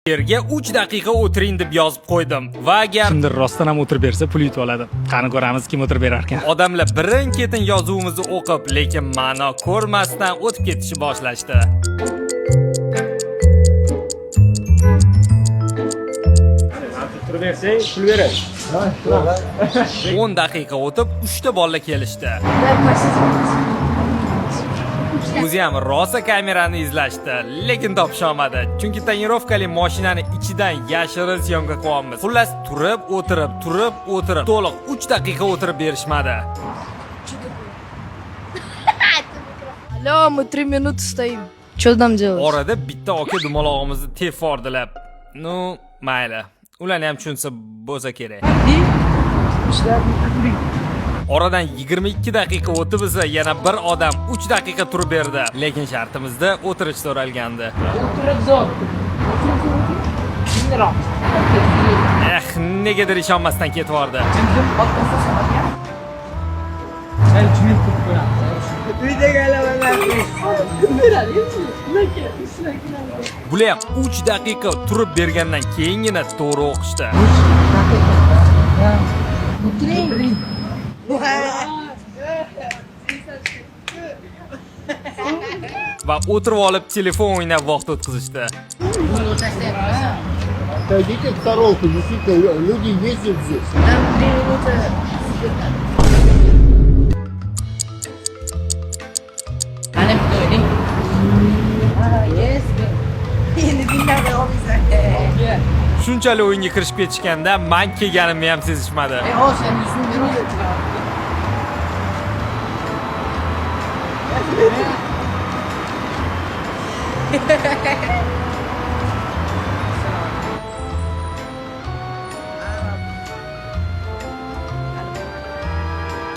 Yerga 3 daqiqa o'tiring deb yozib qo'ydim va agar kimdir rostdan ham o'tirib bersa, pul yutib oladi. Qani ko'ramiz kim o'tirib berar ekan. odamlar birin-ketin yozuvimizni o'qib, lekin ma'no ko'rmasdan o'tib ketishni boshlashdi. O'tirib bersang, pul beradi. 10 daqiqa o'tib 3 ta bola kelishdi. O'zi ham rosa kamerani izlashdi, lekin topisholmadi. Chunki tonirovkali mashinani ichidan yashirin syomka qilyapmiz. Xullas, turib, o'tirib, to'liq 3 daqiqa o'tirib berishmadi. Алло, мы 3 минуты стоим. Что нам делать? Orada bitta aka dumalog'imizni tefordilar. Nu, mayli. Ularni ham tushunsa bo'lsa kerak. Oradan 22 daqiqa o'tib esa yana bir odam 3 daqiqa turib berdi. Lekin shartimizda o'tirish so'ralgandi. Negadir ishonmasdan ketib yubordi. Bular ham 3 daqiqa turib bergandan keyingina to'g'ri o'qishdi. Va o'tirib olib telefon o'ynab vaqt o'tkazishdi. Отойдите в сторонку, действительно, люди ездят здесь. Shunchalik o'yinga kirishib ketishganda men kelganimni ham sezishmadi.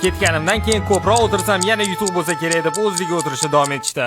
Ketganimdan keyin ko'proq o'tirsam yana yutuq bo'lsa kerak deb o'zligi o'tirishda davom etishdi.